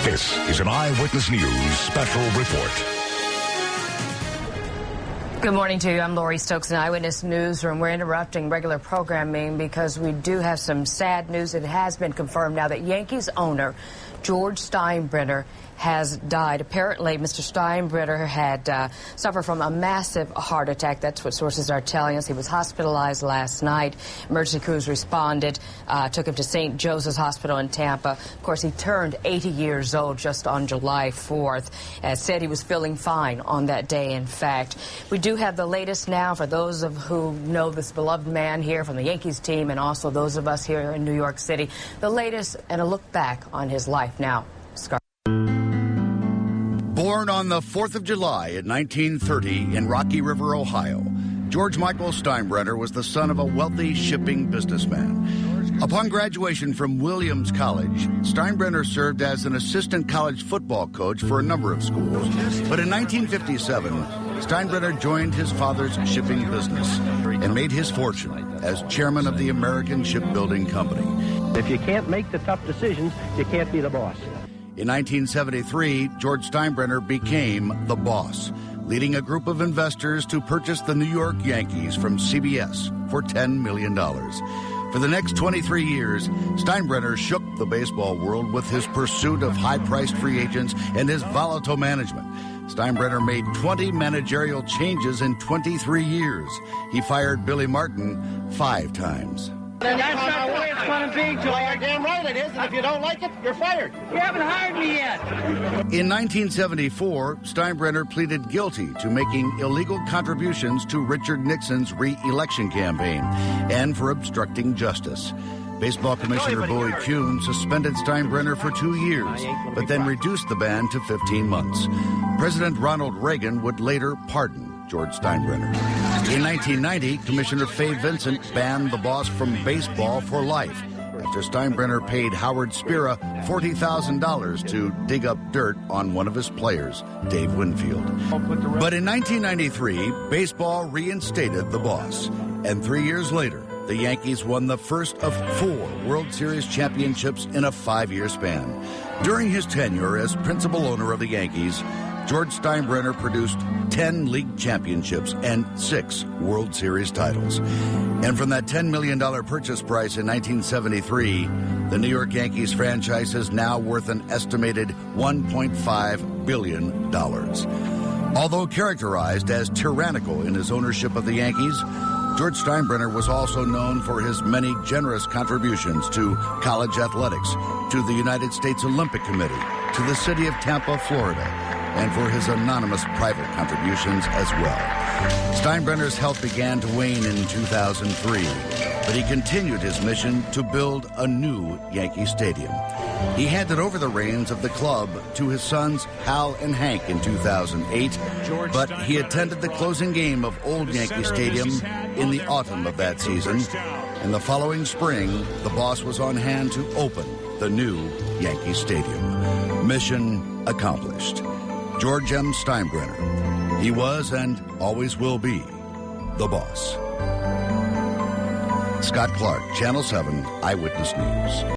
This is an Eyewitness News special report. Good morning to you. I'm Lori Stokes in Eyewitness Newsroom. We're interrupting regular programming because we do have some sad news. It has been confirmed now that Yankees owner George Steinbrenner has died. Apparently, Mr. Steinbrenner had suffered from a massive heart attack. That's what sources are telling us. He was hospitalized last night. Emergency crews responded, took him to St. Joseph's Hospital in Tampa. Of course, he turned 80 years old just on July 4th. Said he was feeling fine on that day, in fact. We do have the latest now for those of who know this beloved man here from the Yankees team and also those of us here in New York City. The latest and a look back on his life now. Born on the 4th of July in 1930 in Rocky River, Ohio, George Michael Steinbrenner was the son of a wealthy shipping businessman. Upon graduation from Williams College, Steinbrenner served as an assistant college football coach for a number of schools. But in 1957, Steinbrenner joined his father's shipping business and made his fortune as chairman of the American Shipbuilding Company. If you can't make the tough decisions, you can't be the boss. In 1973, George Steinbrenner became the boss, leading a group of investors to purchase the New York Yankees from CBS for $10 million. For the next 23 years, Steinbrenner shook the baseball world with his pursuit of high-priced free agents and his volatile management. Steinbrenner made 20 managerial changes in 23 years. He fired Billy Martin 5 times. That's not the way it's going to be, George. Well, you're damn right it is, and if you don't like it, you're fired. You haven't hired me yet. In 1974, Steinbrenner pleaded guilty to making illegal contributions to Richard Nixon's re-election campaign and for obstructing justice. Baseball Commissioner Bowie Kuhn suspended Steinbrenner for 2 years, but then reduced the ban to 15 months. President Ronald Reagan would later pardon George Steinbrenner. In 1990, Commissioner Fay Vincent banned the boss from baseball for life after Steinbrenner paid Howard Spira $40,000 to dig up dirt on one of his players, Dave Winfield. But in 1993, baseball reinstated the boss, and 3 years later, the Yankees won the first of 4 World Series championships in a 5-year span. During his tenure as principal owner of the Yankees, George Steinbrenner produced 10 league championships and 6 World Series titles. And from that $10 million purchase price in 1973, the New York Yankees franchise is now worth an estimated $1.5 billion. Although characterized as tyrannical in his ownership of the Yankees, George Steinbrenner was also known for his many generous contributions to college athletics, to the United States Olympic Committee, to the city of Tampa, Florida, and for his anonymous private contributions as well. Steinbrenner's health began to wane in 2003, but he continued his mission to build a new Yankee Stadium. He handed over the reins of the club to his sons Hal and Hank in 2008, but he attended the closing game of Old Yankee Stadium in the autumn of that season, and the following spring, the boss was on hand to open the new Yankee Stadium. Mission accomplished. George M. Steinbrenner. He was and always will be the boss. Scott Clark, Channel 7 Eyewitness News.